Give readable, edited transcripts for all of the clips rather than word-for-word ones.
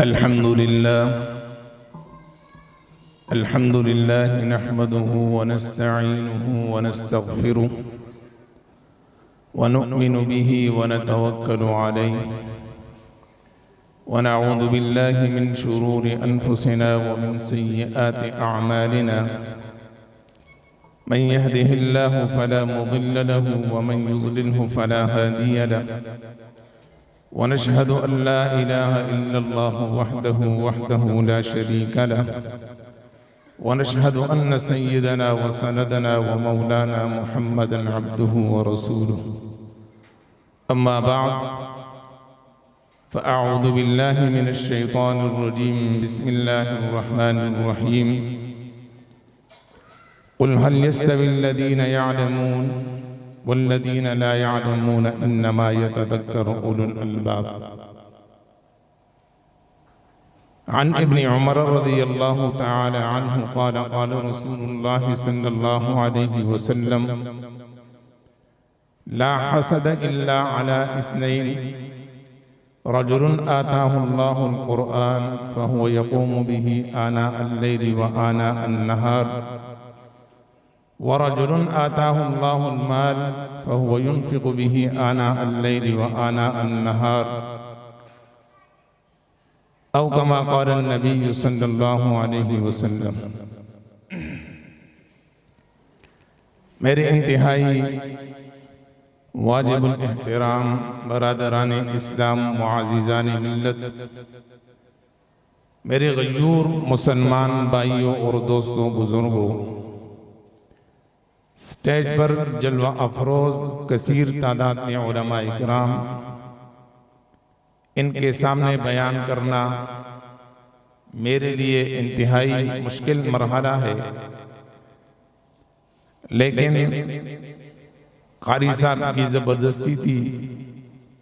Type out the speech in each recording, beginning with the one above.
अल्हम्दुलिल्लाह नहमदुहु व नस्तईनुहु व नस्तगफिरुह व नु'मिनु बिही व नतवक्कलु अलैहि व नऊज़ु बिल्लाहि मिन शुरूरि अनफुसिना व मिन सय्यिआति अअमालिना मन यहदिहिल्लाहु फला मुदिल्ल लहु व मन युज़लिल्हु फला हादिय लहु वनशहदु अन ला इलाहा इल्लल्लाहु वहदहु ला शरीका लहु वनशहदु अन्न सय्यदना व सनदना व मौलाना मुहम्मदन अब्दुहु व रसूलुहु अम्मा बअद फ़अऊज़ु बिल्लाहि मिनश शैतानिर रजीम बिस्मिल्लाहिर रहमानिर रहीम क़ुल हल यस्तविल्लज़ीन यअलमून वल्लज़ीन ला यअलमून इन्नमा यतज़क्करु उलुल अलबाब। अन इब्न उमर रज़ियल्लाहु तआला अन्हु क़ाल क़ाल रसूलुल्लाहि सल्लल्लाहु अलैहि वसल्लम ला हसद इल्ला अला इस्नैन रजुलुन आताहुल्लाहुल क़ुरआन फ़हुव यक़ूमु बिही आना अल-लैलि व आना अन-नहार वरजुलुन आताहुल्लाहुल माल फ़हुव युनफ़िक़ु बिही आना अल-लैलि व आना अन-नहार औ कमा क़ाल नबी सल्लल्लाहु अलैहि वसल्लम। मेरे इंतहाई वाजिबुल एहतराम बरादरान इस्लाम मुअज़्ज़िज़ान मिल्लत, मेरे गयूर मुसलमान भाइयों और दोस्तों बुजुर्गों, स्टेज पर जलवा अफरोज कसीर तादाद में उलमा इकराम, इनके सामने बयान करना मेरे लिए इंतहाई मुश्किल मरहला है, लेकिन कारी साहब की ज़बरदस्ती थी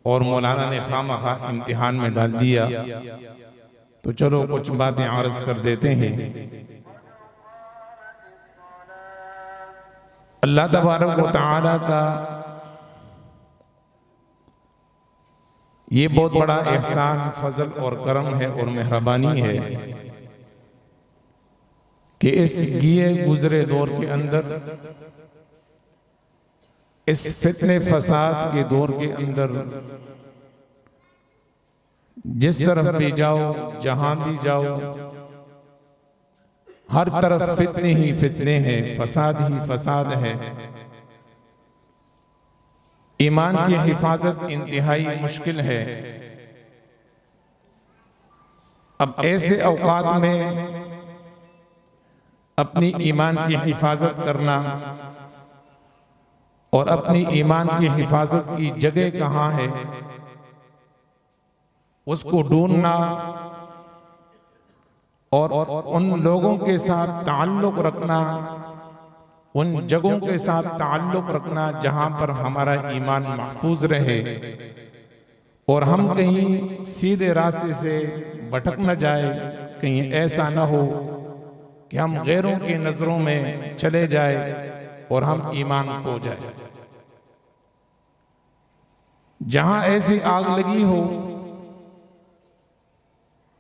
और मौलाना ने खामखा इम्तिहान में डाल दिया, तो चलो कुछ बातें अर्ज़ कर देते हैं। अल्लाह तबारक व तआला का ये बहुत बड़ा एहसान, फजल और करम है और मेहरबानी है कि इस गिए गुजरे दौर के अंदर, इस फितने फसाद के दौर के अंदर, जिस तरफ भी जाओ, जहां भी जाओ, हर तरफ फितने ही फितने हैं, फसाद ही फसाद है। ईमान की हिफाजत इंतहाई मुश्किल है। अब ऐसे औकात में अपनी ईमान की हिफाजत करना और अपनी ईमान की हिफाजत की जगह कहाँ है उसको ढूंढना और उन लोगों के साथ ताल्लुक रखना, उन जगहों के साथ ताल्लुक रखना जहां पर हमारा ईमान महफूज रहे और हम कहीं सीधे रास्ते से भटक न जाए, कहीं ऐसा न हो कि हम गैरों की नजरों में चले जाए और हम ईमान खो जाए। जहां ऐसी आग लगी हो,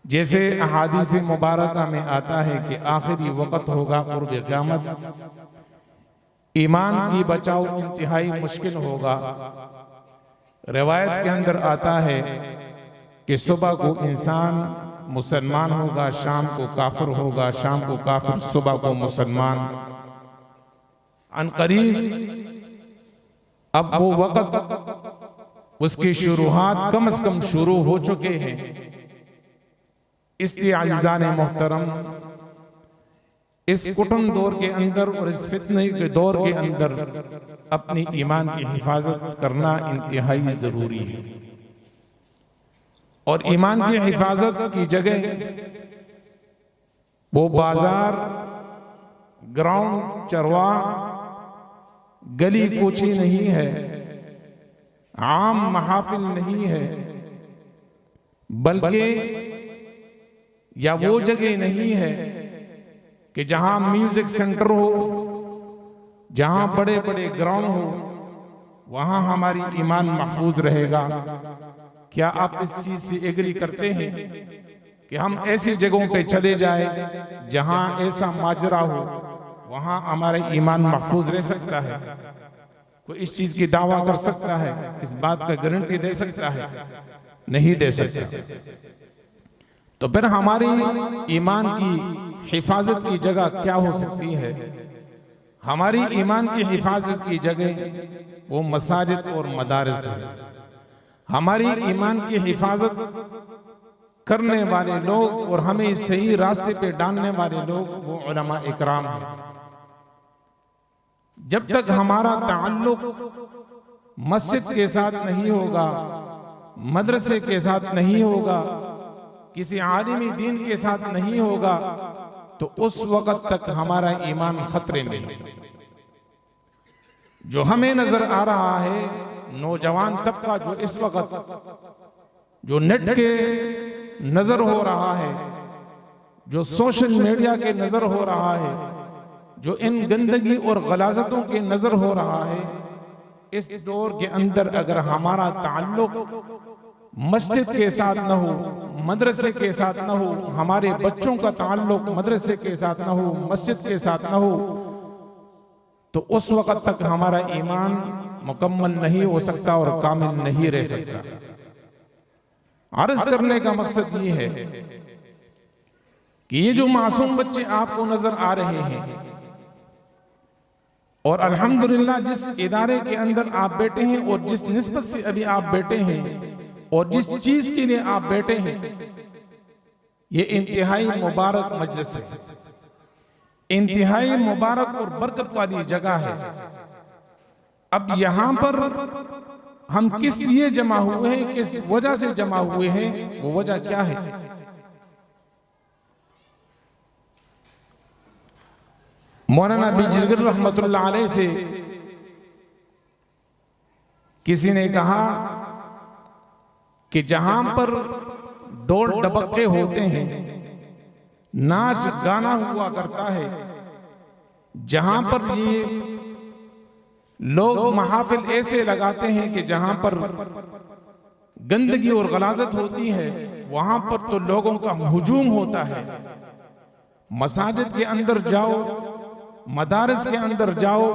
जैसे अहादीस मुबारका में आता है कि आखिरी वक्त होगा क़ुर्ब क़यामत, ईमान की बचाव इंतहाई मुश्किल होगा। रिवायत के अंदर आता है कि सुबह को इंसान मुसलमान होगा, शाम को काफिर होगा, शाम को काफिर, सुबह को मुसलमान। अनकरीब अब वो वक्त, उसकी शुरुआत कम से कम शुरू हो चुके हैं। इसलिए अज़ीज़ान मोहतरम, इस कुटुंब दौर के अंदर और इस फितने के दौर के अंदर अपनी ईमान की हिफाजत करना इंतहाई जरूरी है। और ईमान की हिफाजत की जगह वो बाजार, ग्राउंड, चरवाह, गली कूची नहीं है, आम महाफिल नहीं है, बल्कि या वो जगह नहीं है कि जहां म्यूजिक सेंटर हो, जहां बड़े बड़े ग्राउंड हो, वहां हमारी ईमान महफूज रहेगा। क्या आप इस चीज से एग्री करते हैं कि हम ऐसी जगहों पे चले जाए जहां ऐसा माजरा हो, वहां हमारा ईमान महफूज रह सकता है? कोई इस चीज की दावा कर सकता है? इस बात का गारंटी दे सकता है? नहीं दे सकता। तो फिर हमारी ईमान की हिफाजत की जगह क्या हो सकती है? हमारी ईमान की हिफाजत की जगह वो मसाजिद और मदारिस है। हमारी ईमान की हिफाजत करने वाले लोग और हमें सही रास्ते पे डालने वाले लोग वो उलमा इकराम हैं। जब तक हमारा ताल्लुक मस्जिद के साथ नहीं होगा, मदरसे के साथ नहीं होगा, किसी आलिमी दीन के साथ नहीं होगा, तो उस वक्त तक हमारा ईमान खतरे में है। जो हमें नजर आ रहा है, नौजवान तबका जो इस वक्त जो नेट के नजर हो रहा है, जो सोशल मीडिया के नजर हो रहा है, जो इन गंदगी और गलाजतों के नजर हो रहा है, इस दौर के अंदर अगर हमारा ताल्लुक मस्जिद के साथ न हो, मदरसे के साथ न हो, हमारे बच्चों का ताल्लुक मदरसे के साथ न हो, मस्जिद के साथ न हो, तो उस वक्त तक हमारा ईमान मुकम्मल नहीं हो सकता और कामिल नहीं रह सकता। अर्ज करने का मकसद ये है कि ये जो मासूम बच्चे आपको नजर आ रहे हैं, और अल्हम्दुलिल्लाह जिस इदारे के अंदर आप बैठे हैं और जिस निस्बत से अभी आप बैठे हैं और जिस चीज के लिए आप बैठे हैं, ये इंतहाई मुबारक मजलिस है, इंतहाई मुबारक और बरकत वाली जगह है। अब यहां पर हम किस लिए जमा हुए हैं, किस वजह से जमा हुए हैं, वो वजह क्या है? मौलाना बिजलिगर रहमतुल्लाह अलैह से किसी ने कहा कि जहां पर ढोल डबक्के होते हैं, नाच गाना हुआ करता है, जहां पर ये लोग महाफिल ऐसे लगाते हैं कि जहां पर गंदगी और गलाजत होती है, वहां पर तो लोगों का हुजूम होता है। मसाजिद के अंदर जाओ, मदारिस के अंदर जाओ,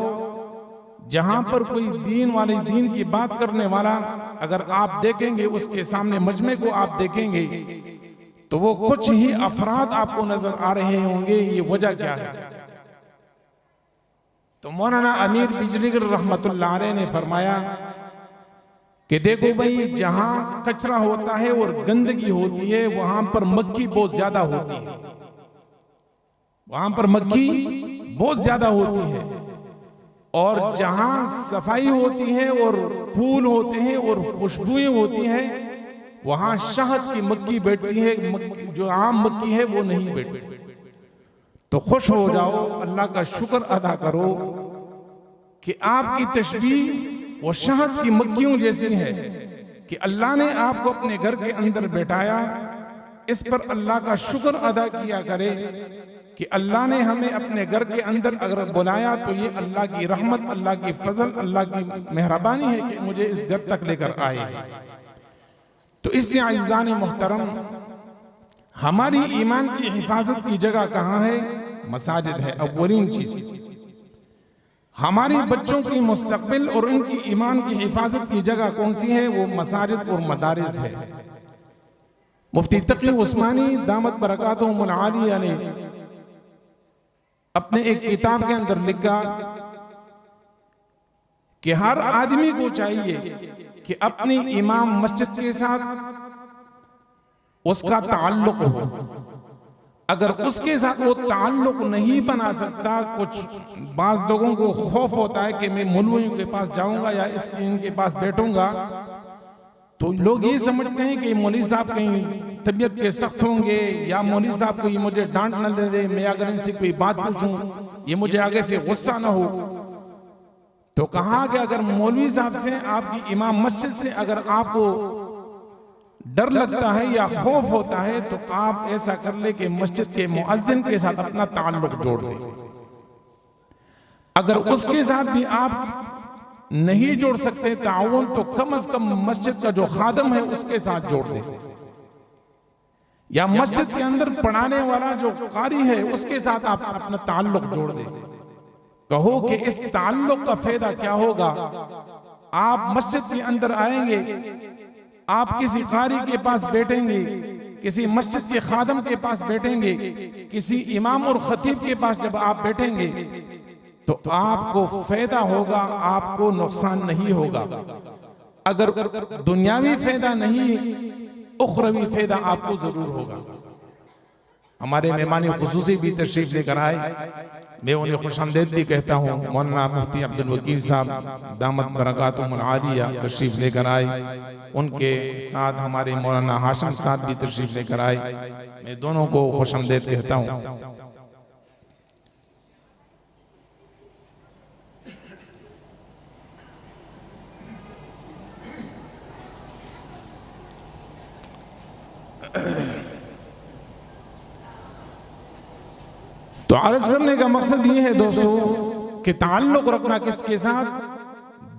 जहां पर कोई दीन वाले दीन की बात करने वाला अगर आप देखेंगे, उसके सामने मजमे को आप देखेंगे, तो वो कुछ ही अफराद आपको नजर आ रहे होंगे। ये वजह क्या है? तो मौलाना अमीर बिजलीगर रहमतुल्लाह अलैह ने फरमाया कि देखो भाई, जहां कचरा होता है और गंदगी होती है, वहां पर मक्खी बहुत ज्यादा होती है, वहां पर मक्खी बहुत ज्यादा होती है। और जहां सफाई होती है और फूल होते हैं और खुशबुएं होती हैं, वहां शहद की मक्खी बैठती है, जो आम मक्खी है वो नहीं बैठती। तो खुश हो जाओ, अल्लाह का शुक्र अदा करो कि आपकी तशबीह वो शहद की मक्खियों जैसी है कि अल्लाह ने आपको अपने घर के अंदर बैठाया। इस पर अल्लाह का शुक्र अदा किया करे कि अल्लाह ने हमें अपने घर के अंदर अगर बुलाया तो ये अल्लाह की रहमत, अल्लाह की फजल, अल्लाह की मेहरबानी है कि मुझे इस घर तक लेकर आए। तो इससे अज़ीज़ान मोहतरम, हमारी ईमान की हिफाजत की जगह कहाँ है? मसाजिद है अव्वलीन चीज। हमारी बच्चों की मुस्तकबिल और उनकी ईमान की हिफाजत की जगह कौन सी है? वो मसाजिद और मदारिस है। मुफ्ती तकी उस्मानी दामत बरकातुहुमुल आलिया ने अपने एक किताब के अंदर लिखा कि हर आदमी को चाहिए कि अपनी इमाम मस्जिद के साथ उसका ताल्लुक हो। अगर उसके साथ वो ताल्लुक नहीं बना सकता, कुछ बाज लोगों को खौफ होता है कि मैं मौलवियों के पास जाऊंगा या इनके पास बैठूंगा, तो लोग ये समझते हैं कि मौलवी साहब कहीं तबीयत के सख्त होंगे या मौलवी साहब को ये मुझे डांट न दे दे, मैं अगर इनसे कोई बात पूछूं ये मुझे आगे से गुस्सा ना हो। तो कहा कि अगर मौलवी साहब से, आपकी इमाम मस्जिद से अगर आपको डर लगता है या खौफ होता है, तो आप ऐसा कर ले कि मस्जिद के मुअज्जिन के साथ अपना ताल्लुक जोड़ दें। अगर उसके साथ भी आप नहीं जोड़ सकते ताउन, तो कम से कम मस्जिद का जो खादम है उसके साथ जोड़ दें। या मस्जिद के अंदर पढ़ाने वाला जो कारी है उसके साथ आप अपना ताल्लुक जोड़ दे। कहो कि इस ताल्लुक का फायदा क्या होगा। आप मस्जिद के अंदर आएंगे, आप किसी कारी के पास बैठेंगे, किसी मस्जिद के खादम के पास बैठेंगे, किसी इमाम और खतीब के पास जब आप बैठेंगे तो आपको फायदा होगा, आपको नुकसान नहीं होगा। अगर दुनियावी फायदा नहीं, उखरवी फायदा आपको जरूर होगा। हमारे मेहमान खुसूसी भी तशरीफ लेकर आए, मैं उन्हें खुशामदीद भी कहता हूँ। मौलाना मुफ्ती अब्दुल वकील साहब दामत बरकातुहुमुल आलिया तशरीफ लेकर आए, उनके साथ हमारे मौलाना हाशिम साहब भी तशरीफ लेकर आए। मैं दोनों को खुशामदीद कहता हूँ। तो अर्ज करने का मकसद ये है दोस्तों कि ताल्लुक रखना किसके साथ,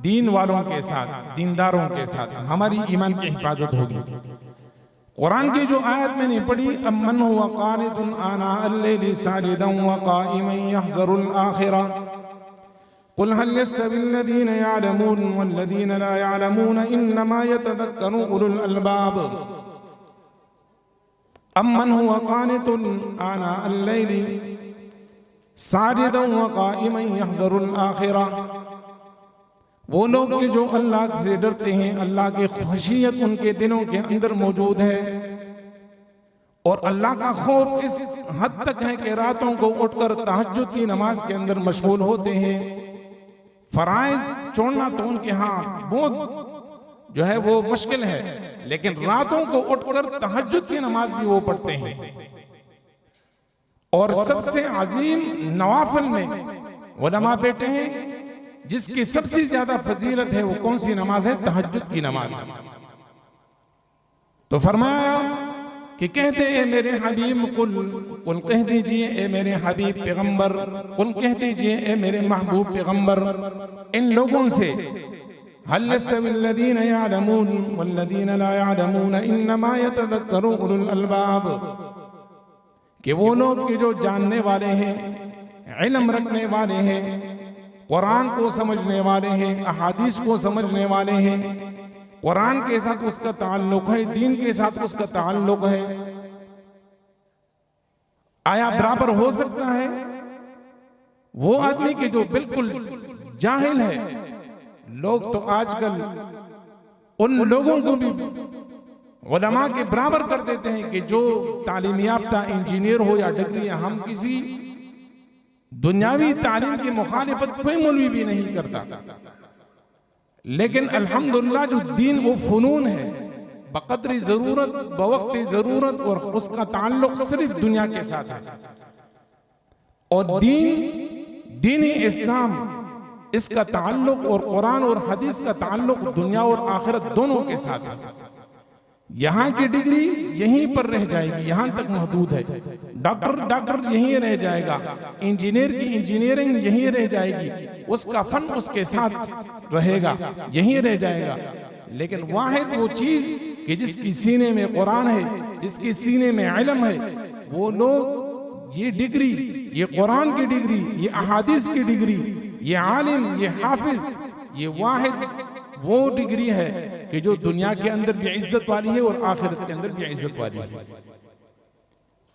दीन वालों के साथ, दीनदारों के साथ, हमारी ईमान की हिफाजत होगी। कुरान की जो आयत मैंने पढ़ी, अम्मन हुवा कानितुन आना अल-लैलि साजिदन व काइमन यहज़रुल आखिरा कुल हल यस्तविल लदीन यअलमून वल लदीन ला यअलमून इन्नमा यतज़क्करु उलुल अलबाब। अम्मन हुवा कानितुन आना अल-लैलि साजिदन व काइमन यहज़रुल आखिरा, वो लोग कि जो अल्लाह से डरते हैं, अल्लाह की खशियत उनके दिलों के अंदर मौजूद है और अल्लाह का खौफ इस हद तक है कि रातों को उठकर तहज्जुद की नमाज के अंदर मशगूल होते हैं। फराइज छोड़ना तो उनके यहाँ बहुत जो है वो मुश्किल है, लेकिन रातों को उठकर तहज्जुद की नमाज भी वो पढ़ते हैं। और सबसे अजीम नवाफिल में उलमा बैठे हैं जिसकी सबसे ज्यादा फजीलत है, वो कौन सी नमाज है? तहज्जुद की नमाज। तो फरमाया कि कहते ए मेरे हबीब, कुल कह दीजिए ए मेरे हबीब पैगंबर, कुल कह दीजिए ए मेरे महबूब पैगंबर इन लोगों से, हल यस्तविल लदीन यअलमून वल लदीन ला यअलमून इन्नमा यतज़क्करु उलुल अलबाब, कि वो लोग कि जो जानने वाले हैं, इल्म रखने वाले हैं, कुरान को समझने वाले हैं, अहादीस को समझने वाले हैं, कुरान के साथ उसका ताल्लुक है, दीन के साथ उसका ताल्लुक है। आया बराबर हो सकता है वो आदमी के जो बिल्कुल जाहिल है? लोग तो आजकल उन लोगों को भी उलमा के बराबर कर देते हैं कि जो तालीम याफ्ता इंजीनियर हो या डिग्री, हम किसी दुनियावी तालीम की मुखालिफत कोई मौलवी भी नहीं करता, लेकिन अल्हम्दुलिल्लाह जो दीन वो फनून है, बक़द्र जरूरत, बवक्त जरूरत, और उसका ताल्लुक सिर्फ दुनिया के साथ है। और दीन इस्लाम, इसका ताल्लुक और कुरान और हदीस का ताल्लुक दुनिया और आखिरत दोनों के साथ है। यहाँ की डिग्री यहीं पर रह जाएगी, यहाँ तक महदूद है। डॉक्टर यहीं रह जाएगा, इंजीनियर की इंजीनियरिंग यहीं रह जाएगी, उसका फन उसके साथ रहेगा, यहीं रह जाएगा। लेकिन वाहिद वो चीज कि जिसकी सीने में कुरान है, जिसकी सीने में इल्म है, वो लोग ये डिग्री, ये कुरान की डिग्री, ये अहादीस की डिग्री, ये आलिम, ये हाफिज, ये वाहिद वो डिग्री है कि जो दुनिया के अंदर भी इज्जत वाली है और आखिरत के अंदर भी इज्जत वाली है।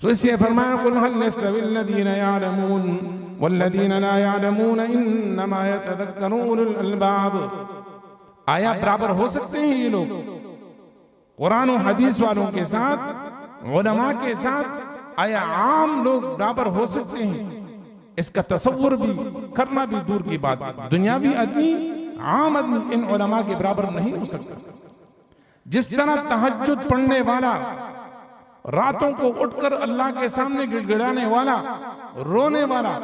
तो इसलिए फरमाया कुल हल यस्तविल लदीन यअलमून वल लदीन ला यअलमून इन्नमा यतज़क्करु उलुल अलबाब। आया बराबर हो सकते हैं ये लोग कुरान और हदीस वालों के साथ, उलमा के साथ? आया आम लोग बराबर हो सकते हैं? इसका तसव्वुर भी करना भी दूर की बात। दुनियावी आदमी, आम आदमी इन उलमा के बराबर नहीं हो सकता। जिस तरह तहज्जुद पढ़ने वाला, रातों को उठकर अल्लाह के सामने गिड़गिड़ाने वाला, रोने वाला,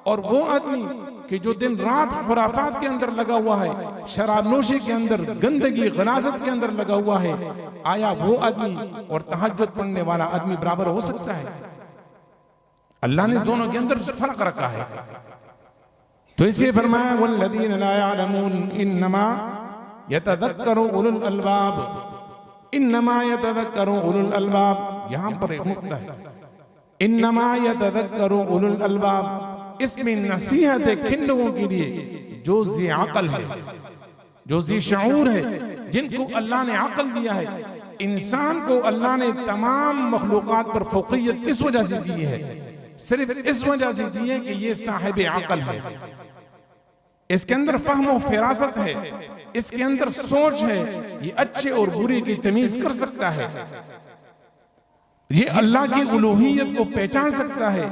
और वो आदमी कि जो दिन रात खुराफात के अंदर लगा हुआ है, शराबनोशी के अंदर, गंदगी गलाजत के अंदर लगा हुआ है, आया वो आदमी और तहज्जुद पढ़ने वाला आदमी बराबर हो सकता है? अल्लाह ने दोनों के अंदर फर्क रखा है। तो इसे फरमाया वल्लदीन ला यअलमून इन्नमा यतज़क्करु उलुल अलबाब, इन्नमा यतज़क्करु उलुल अलबाब। यहां पर एक नुक्ता है, इन्नमा यतज़क्करु उलुल अलबाब, इसमें नसीहत है किन लोगों के लिए जो ज़ी अक़ल है, जो ज़ी शऊर है, जिनको अल्लाह ने अक़ल दिया है। इंसान को अल्लाह ने तमाम मखलूक़ात पर फ़ौक़ियत किस वजह से दी है? सिर्फ इस वजह से दी है कि ये साहिब अक़ल है, इसके अंदर फ़हम और फ़िरासत है, इसके अंदर सोच है, ये अच्छे और बुरे की तमीज़ कर सकता है, ये अल्लाह की उलूहियत को पहचान सकता है,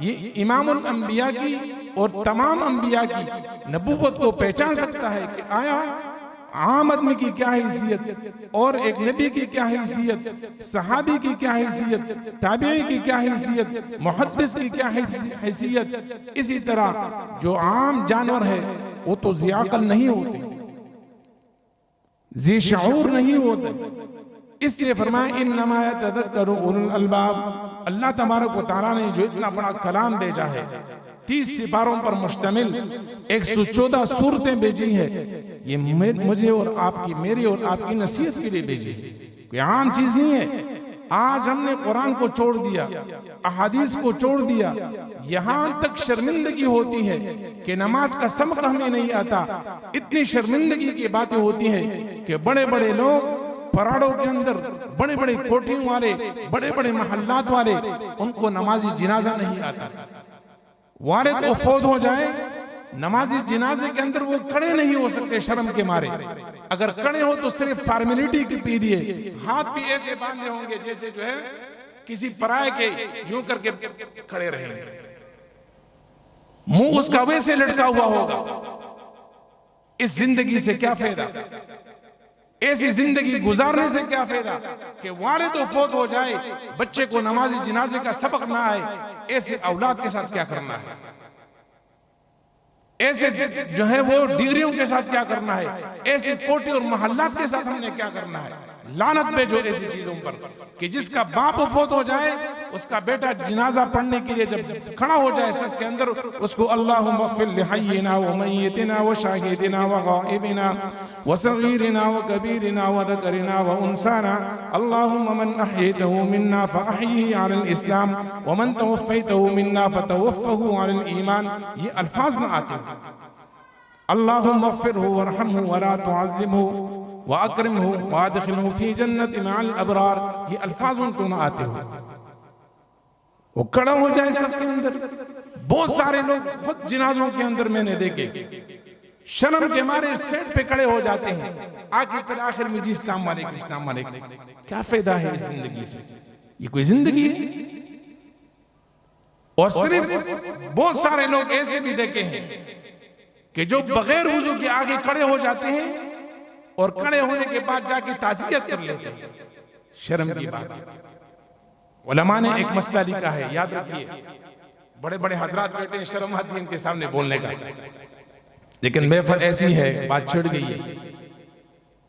ये इमामुल अंबिया की और तमाम अंबिया की नबूवत को पहचान सकता है कि आया आम आदमी की क्या हैसियत और एक नबी की क्या हैसियत, सहाबी की क्या हैसियत, ताबीई की क्या हैसियत, मुहद्दिस की क्या हैसियत। इसी तरह जो आम जानवर है वो तो ज़ी अक़ल नहीं होते, ज़ी शऊर नहीं होते। इसलिए फरमाया इन्नमा यतज़क्करु उलुल अलबाब। अल्लाह तबारक व तआला ने जो इतना बड़ा कलाम भेजा है, 30 सिपारों पर मुश्तमिल 114 सूरतें भेजी है, ये मुझे और आपकी, मेरी और आपकी नसीहत के लिए भेजी है, कोई आम चीज नहीं है। आज हमने कुरान को छोड़ दिया, अहादीस को छोड़ दिया, यहां तक शर्मिंदगी होती है कि नमाज का सबक हमें नहीं आता। इतनी शर्मिंदगी की बातें होती हैं कि बड़े बड़े लोग पराड़ों के अंदर, बड़े बड़े कोठियों वाले, बड़े बड़े महल्लात वाले, उनको नमाजी जिनाजा नहीं आता। वारिद को फौत हो जाए, नमाजी जिनाजे के अंदर वो खड़े नहीं हो सकते शर्म के मारे। अगर खड़े हो तो सिर्फ फॉर्मेलिटी के पी दिए, हाथ भी ऐसे बांधे होंगे जैसे जो है किसी पराये के यूं करके खड़े रहेंगे, मुंह उसका वैसे लटका हुआ होगा। इस जिंदगी से क्या फायदा, ऐसी जिंदगी गुजारने से क्या फायदा कि वारिद तो फौत हो जाए, बच्चे को नमाजी जिनाजे का सबक ना आए। ऐसे औलाद के साथ क्या करना है, ऐसे जो है वो डिग्रियों के साथ क्या करना है, ऐसे कोटे और मोहल्लात के साथ हमने क्या करना है। लानत भेजो ऐसी चीजों पर कि जिसका बाप फौत हो जाए, उसका बेटा जिनाजा पढ़ने के लिए जब खड़ा हो जाए सफ के अंदर, उसको अल्लाहुम्मा ग़फ़िर लिहय्यिना व मय्यितिना व शाहिदिना व गाइबिना व सगीरिना व कबीरिना व ज़करिना व उनसाना अल्लाहुम्मा मन अह्यैतहु मिन्ना फ़अह्यिही अलल इस्लाम व मन तवफ़्फ़ैतहु मिन्ना फ़तवफ़्फ़हु अलल ईमान। ये अल्फाज ना आते, अल्लाहुम्मा ग़फ़िरहु वरहमहु वला तुअज़्ज़िबहु व अकरिमहु व अदखिलहु फ़ी जन्नति मअल अबरार, ये अल्फाज उनको ना आते हो। वो खड़ा हो जाए सबके अंदर। बहुत सारे लोग खुद जिनाजों के अंदर मैंने देखे, शर्म के मारे सेट पे खड़े हो जाते हैं, आके फिर आखिर में जी इस्लाम वालेकुम, इस्लाम वालेकुम। क्या फायदा है इस जिंदगी से, ये कोई जिंदगी है? और सिर्फ बहुत सारे लोग ऐसे भी देखे हैं कि जो बगैर वुजू के आगे खड़े हो जाते हैं और खड़े होने के बाद जाके ताज़ियत कर लेते हैं। शर्म की बात। उलमा ने एक मसला लिखा है, याद रखिए, बड़े बड़े हजरात बैठे हैं, शर्म आती है इनके सामने बोलने का, लेकिन महफिल ऐसी है, बात छिड़ गई है।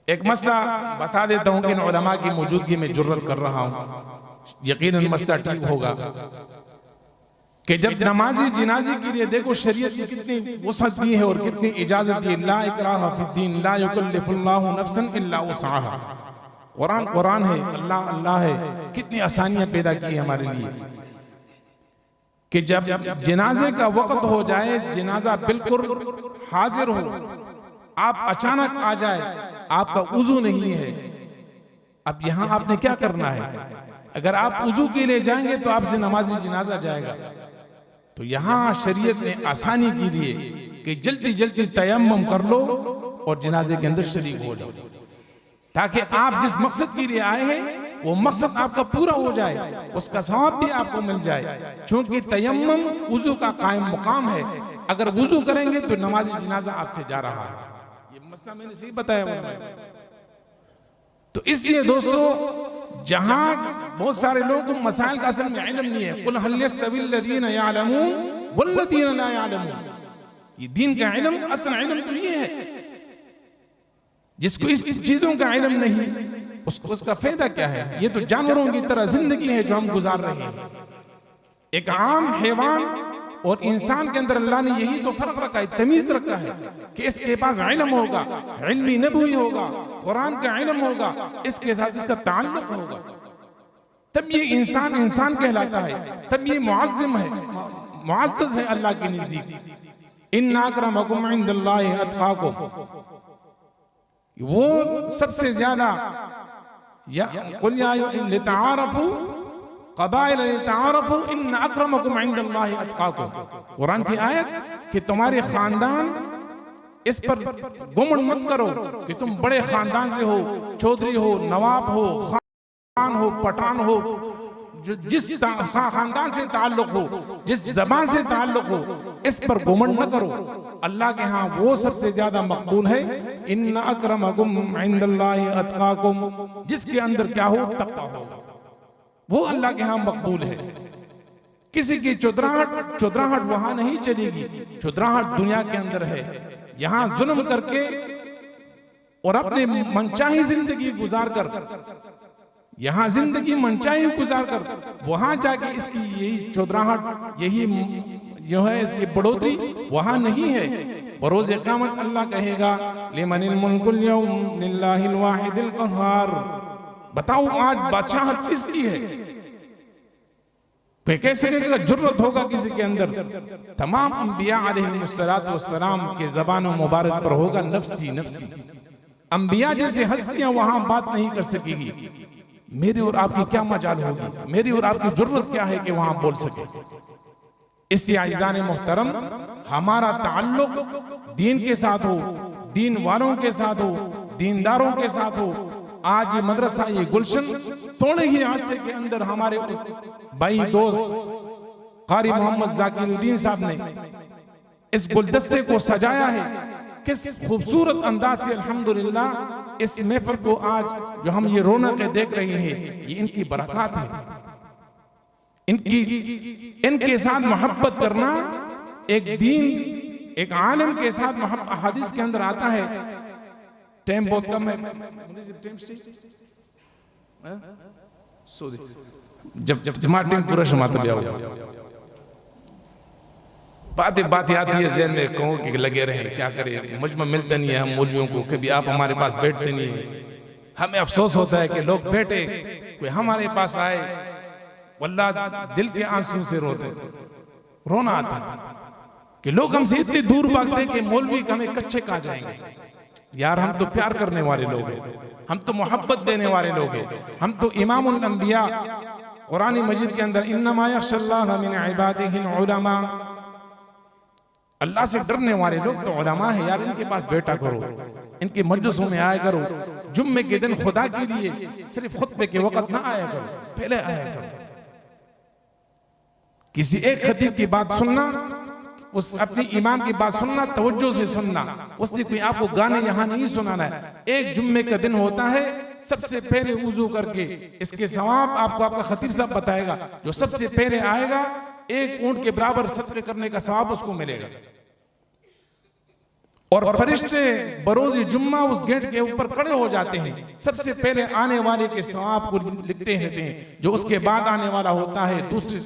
एक मसला बता देता हूं कि इन उलमा की मौजूदगी में जुर्रत कर रहा हूं, यकीनन मसला ठीक होगा। कि जब नमाजी जिनाजी के लिए देखो शरीयत की कितनी वसअत दी है और कितनी इजाजत दी, ला इकराहा फिद्दीन ला युकल्लिफुल्लाहु नफ्सन इल्ला वुसअहा। कुरान कुरान है, अल्लाह अल्लाह है, कितनी आसानियां पैदा की है हमारे लिए। कि जब जिनाजे का वक्त हो जाए, जिनाजा बिल्कुल हाजिर हो, आप अचानक आ जाए, आपका वुजू नहीं है, अब यहां आपने क्या करना है? अगर आप वुजू के लिए जाएंगे तो आपसे नमाजी जिनाजा जाएगा। तो यहां शरीयत ने आसानी की लिए कि जल्दी जल्दी तयम्मुम कर लो और जिनाजे के अंदर शरीक हो जाओ, ताकि आप जिस मकसद के लिए आए हैं वो मकसद आपका पूरा हो जाए, उसका सवाब भी आपको मिल जाए। क्योंकि तयम्मुम वुजू का कायम मुकाम है, अगर वुजू करेंगे तो नमाजी जिनाजा आपसे जा रहा है। ये मसला मैंने सही बताया। तो इसलिए दोस्तों, जहां बहुत सारे लोगों को मसाइल का असल में इल्म नहीं है, कुल हल यस्तविल लदीना यअलमून वल्लदीना ला यअलमून, ये दीन का इल्म, असल इल्म तो ये है। जिसको इस चीजों का इल्म नहीं, उसका फायदा क्या है? ये तो जानवरों की तरह जिंदगी है जो हम गुजार रहे हैं। एक आम हैवान और इंसान के अंदर अल्लाह ने यही तो फर्क रखा है, तमीज रखा है कि इसके पास इल्म होगा, इल्मी नबवी होगा, कुरान का इल्म होगा, इसके साथ इसका ताल्लुक होगा, तब ये इंसान इंसान कहलाता है, तब ये मुअज़्ज़म है, मुअज़्ज़ज़ है अल्लाह के नज़दीक। इन्ना अक्रमकुम इंदल्लाहि अत्क़ाकुम, वो सबसे ज्यादा कुल या लितारफू क़बाइल लितारफू इन्ना अक्रमकुम इंदल्लाहि अत्क़ाकुम। कुरान की आयत कि तुम्हारे खानदान, इस पर गुमंड मत करो कि तुम बड़े खानदान से हो, चौधरी हो, नवाब हो, खान हो, पठान हो, जो जिस खानदान से ताल्लुक हो, जिस जबान से ताल्लुक हो, इस पर घुमंड न करो। अल्लाह के यहाँ वो सबसे ज्यादा मकबूल है, इन्ना अक्रमकुम इंदल्लाहि अत्क़ाकुम, जिसके अंदर क्या हो, तक़वा होगा, वो अल्लाह के यहाँ मकबूल है। किसी की चुदराहट वहां नहीं चलेगी, चुदराहट दुनिया के अंदर है। यहां जुल्म करके और अपने मनचाही जिंदगी गुजार कर, यहां जिंदगी मनचाही गुजार कर, वहां जाके इसकी यही चौधराहट, यही जो है इसकी बढ़ोतरी वहां नहीं है। बरोज़ क़यामत अल्लाह कहेगा लिमनिल मुल्कुल यौम लिल्लाहिल वाहिदिल क़हार, बताओ आज बादशाहत किसकी है? कैसे जुर्रत होगा किसी के अंदर? तमाम अंबिया अलैहिमुस्सलातु वस्सलाम के ज़बान मुबारक पर होगा नफ्सी नफ्सी। अंबिया जैसे हस्तियां वहां बात नहीं कर सकेगी। मेरी और आपकी क्या मजाल होगी, मेरी और आपकी जरूरत क्या है कि वहां बोल सके? इससे आइज़ान मोहतरम, हमारा ताल्लुक दीन के साथ हो, दीन वालों के साथ हो, दीनदारों के साथ हो। आज ये मदरसा, ये गुलशन थोड़े ही आरसे के अंदर हमारे भाई दोस्त कारी मोहम्मद ज़ाकिरुद्दीन साहब ने इस गुलदस्ते को सजाया है। किस खूबसूरत अंदाज से अल्हम्दुलिल्लाह इस महफिल को आज जो हम ये रौनकें देख रहे हैं, ये इनकी बरकत है। इनके साथ मोहब्बत करना, एक दीन, एक आलिम के साथ मोहब्बत, हदीस के अंदर आता है। टाइम बहुत कम है, जब जमात टाइम पूरा समात लिया होगा। बात आती है ज़हन में, कहूँ कि लगे रहे, क्या करें, मुझ में मिलता नहीं है हम मौलवियों को, कभी आप हमारे पास बैठते नहीं है। हमें अफसोस होता है कि लोग बैठे, कोई हमारे पास आए, वल्लाह दिल के आंसू से रोते, रोना आता कि लोग हमसे इतनी दूर भागते हैं कि मौलवी हमें कच्चे कहा जाएंगे। यार हम तो प्यार करने वाले लोग हैं, हम तो मोहब्बत देने वाले लोग हैं, हम तो इमामुल अंबिया। कुरान मजीद के अंदर इन्नमा यख्शल्लाह मिन इबादिहिल उलमा, अल्लाह से डरने वाले लोग तो उलमा है। यार इनके पास बैठा करो, इनके मजलिसों में आया करो। जुम्मे के दिन खुदा के लिए सिर्फ खुतबे के वक्त ना आया करो, पहले आया करो। किसी एक खतीब की बात सुनना, उस अपनी इमाम की बात सुनना, तवज्जो से सुनना। उसने कोई आपको गाने यहाँ नहीं सुनाना है। एक जुम्मे का दिन होता है, सबसे पहले वुजू करके, इसके सवाब आपको आपका खतीब साहब बताएगा, जो सबसे पहले आएगा एक ऊंट के बराबर सदक़े करने का सवाब उसको मिलेगा। और फरिश्ते बरोज़ जुम्मा उस गेट के ऊपर खड़े हो जाते हैं, सबसे पहले आने वाले के सवाब को लिखते रहते हैं, जो उसके बाद आने वाला होता है, दूसरे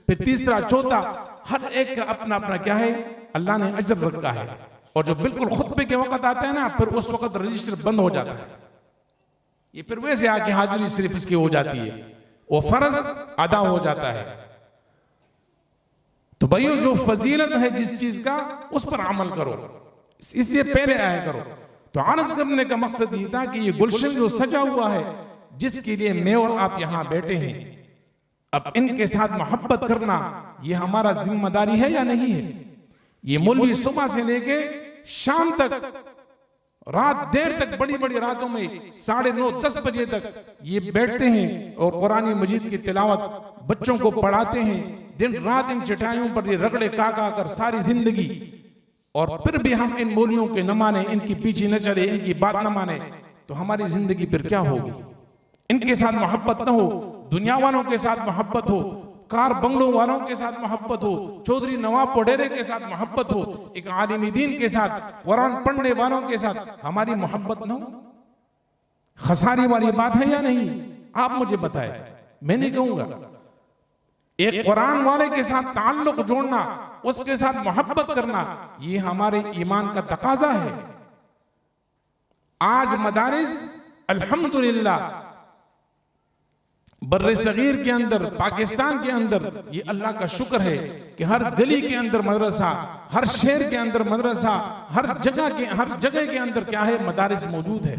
फिर तीसरा, चौथा, हर एक का अपना अपना क्या है, अल्लाह ने अजर रखा है। और जो बिल्कुल खुतबे के वक्त आता है ना, फिर उस वक्त रजिस्टर बंद हो जाता है। ये फिर वैसे आके हाजिरी सिर्फ इसकी हो जाती है, वो फर्ज अदा हो जाता है। तो भाइयों, जो फजीलत है जिस चीज का, उस पर अमल करो, इससे पहले आया करो। तो आरज़ करने का मकसद ये था कि ये गुलशन जो सजा हुआ है, जिसके लिए मैं और आप यहाँ बैठे हैं, अब इनके साथ मोहब्बत करना ये हमारा जिम्मेदारी है या नहीं है? ये मौलवी सुबह से लेके शाम तक, रात देर तक, बड़ी बड़ी रातों में 9:30 10 बजे तक ये बैठते हैं और कुरान मजीद की तिलावत बच्चों को पढ़ाते हैं। दिन रात इन चटाइयों पर ये रगड़े का कर सारी जिंदगी, और फिर भी हम इन मौलवियों के न माने, इनकी पीछे न चले, इनकी बात न माने, तो हमारी जिंदगी फिर क्या होगी? इनके साथ मोहब्बत न हो, दुनिया वालों के साथ मोहब्बत हो, कार बंगलों वालों के साथ मोहब्बत हो, चौधरी नवाब वडेरे के साथ मोहब्बत हो, एक आलिम दीन के साथ, कुरान पढ़ने वालों के साथ हमारी मोहब्बत न हो, खसारी वाली बात है या नहीं? आप मुझे बताएं, मैं नहीं कहूंगा। एक कुरान वाले के साथ ताल्लुक जोड़ना, उसके साथ मोहब्बत करना, ये हमारे ईमान का तकाजा है। आज मदारिस अल्हम्दुलिल्लाह बर्रे सगीर के अंदर, पाकिस्तान के अंदर ये अल्लाह का शुक्र है कि हर गली के अंदर मदरसा, हर शहर के अंदर मदरसा, हर जगह के अंदर क्या है, मदारिस मौजूद है।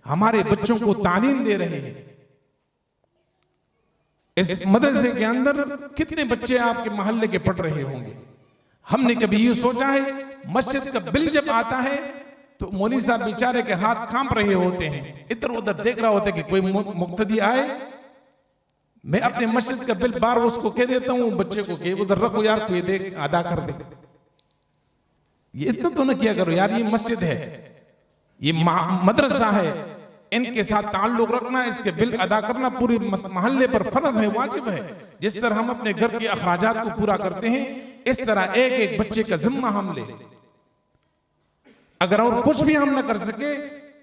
हमारे बच्चों को तालीम दे रहे हैं। इस मदरसे के अंदर कितने बच्चे आपके मोहल्ले के पढ़ रहे होंगे। हमने कभी ये सोचा है, मस्जिद का बिल जब आता है तो मौलवी साहब बेचारे के हाथ कांप रहे होते हैं, इधर उधर देख रहा होता है कि कोई मुक्तदी आए। मैं अपने मस्जिद का बिल बार उसको कह देता हूं, बच्चे को कि उधर रखो यार, कोई देख अदा कर दे। ये इतना तो न किया करो यार, ये मस्जिद है, ये मदरसा है, इनके साथ ताल्लुक रखना, इसके बिल अदा करना पूरे मोहल्ले पर फर्ज है, वाजिब है। जिस तरह हम अपने घर के अखराजात को पूरा करते हैं, इस तरह एक एक बच्चे का जिम्मा हम ले। अगर और कुछ भी हम न कर सके,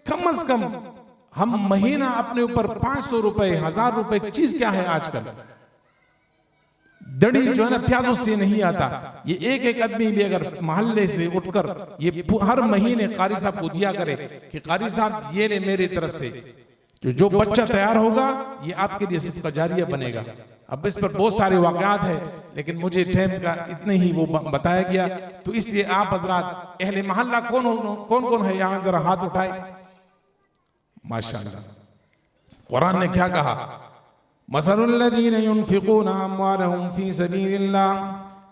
कम से कम हम महीना अपने ऊपर 500 रुपए, 1000 रुपए, चीज क्या है आजकल, दड़ी जो है ना प्याजों से नहीं आता। ये एक एक आदमी भी अगर मोहल्ले से उठकर ये हर महीने कारी साहब को दिया करे कि कारी साहब ये ले मेरी तरफ से, जो बच्चा तैयार होगा ये आपके लिए सदका जारिया बनेगा। अब इस पर बहुत सारे वाक़यात है, लेकिन मुझे टाइम का इतने ही वो बताया गया, तो इसलिए आप हजरात अहले मोहल्ला कौन कौन है यहाँ, जरा हाथ उठाए। माशाअल्लाह, कुरान ने क्या कहा, मसलुल्लज़ीना युनफ़िक़ूना अम्वालहुम फ़ी सबीलिल्लाह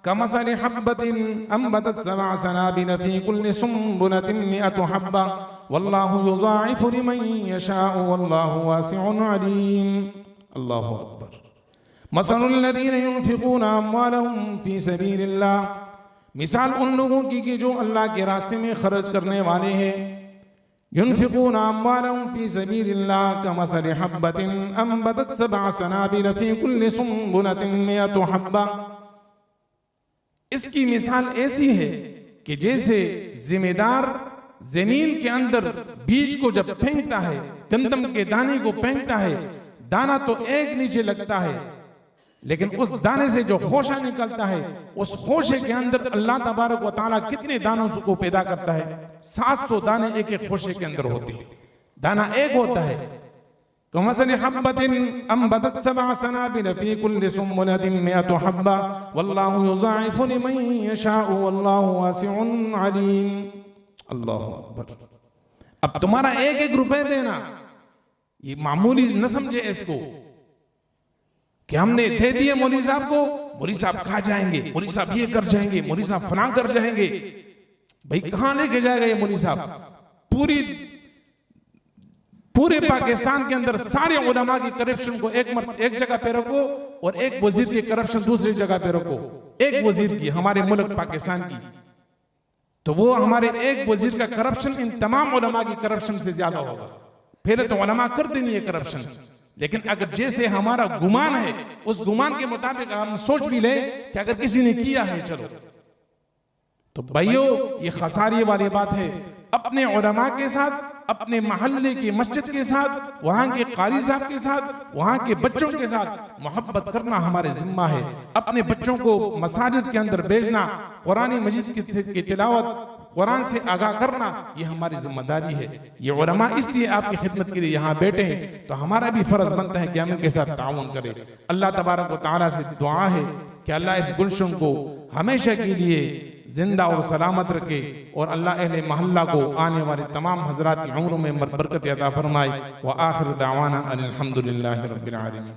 कमसलि हब्बतिन अंबतत सबअ सनाबिल फ़ी कुल्लि सुंबुलतिन मिअतु हब्बा वल्लाहु युज़ाइफ़ु लिमन यशाअ वल्लाहु वासिउन अलीम। अल्लाहु अकबर। मसलुल्लज़ीना युनफ़िक़ूना अम्वालहुम फ़ी सबीलिल्लाह, मिसाल उन लोगों की कि जो अल्लाह के रास्ते में खर्च करने वाले हैं। युनफ़िक़ूना अम्वालहुम फ़ी सबीलिल्लाह कमसलि हब्बतिन अंबतत सबअ सनाबिल फ़ी कुल्लि सुंबुलतिन मिअतु हब्बा। इसकी मिसाल ऐसी है कि जैसे जिम्मेदार जमीन के अंदर बीज को जब फेंकता है, गंदम के दाने को फेंकता है, दाना तो एक नीचे लगता है, लेकिन उस दाने से जो खोशा निकलता है, उस खोशे के अंदर अल्लाह तबारक व तआला कितने दानों को पैदा करता है, 700 दाने एक एक खोशे के अंदर होते हैं। दाना एक होता है। कमसलि हब्बतिन अंबतत सबअ सनाबिल फ़ी कुल्लि सुंबुलतिन मिअतु हब्बा वल्लाहु युज़ाइफ़ु लिमन यशाअ वल्लाहु वासिउन अलीम। अल्लाहु अकबर। अब तुम्हारा एक एक रुपए देना ये मामूली न समझे इसको कि हमने दे दिए मौलवी साहब को, मौलवी साहब खा जाएंगे, मौलवी साहब ये कर जाएंगे, मौलवी साहब फना कर जाएंगे। भाई कहां लेके जाएगा ये मौलवी साहब। पूरे पाकिस्तान के अंदर सारे उलमा की करप्शन को एक जगह पे रखो और एक वजीर की करप्शन दूसरी जगह पे रखो। एक वजीर की, हमारे मुल्क पाकिस्तान की, तो वो हमारे एक वजीर का करप्शन इन तमाम उलमा की करप्शन से ज्यादा होगा। पहले तो उलमा करते नहीं है करप्शन, लेकिन अगर जैसे हमारा गुमान है, उस गुमान के मुताबिक हम सोच भी ले कि अगर किसी ने किया है चलो, तो भाइयों ये खसारी वाली बात है। अपने उलमा के साथ, अपने महल्ले की मस्जिद के साथ, वहां के कारी साहब के साथ, वहां के बच्चों के साथ मोहब्बत करना हमारे जिम्मा है। अपने बच्चों को मसाजिद के अंदर भेजना, कुरान मजीद की तिलावत, कुरान से आगाह करना, ये हमारी जिम्मेदारी है। ये उलमा इसलिए आपकी खिदमत के लिए यहाँ बैठे हैं, तो हमारा भी फर्ज बनता है कि हम इनके साथ ताउन करें। अल्लाह तबारक व तआला से दुआ है कि अल्लाह इस गुलशन को हमेशा के लिए जिंदा और सलामत रखे और अल्लाह अहले महल्ला को आने वाले तमाम हजरात की उम्र में बरकत अता फरमाए। व आखिर दावाना अनिल हम्दुलिल्लाहि रब्बिल आलमीन।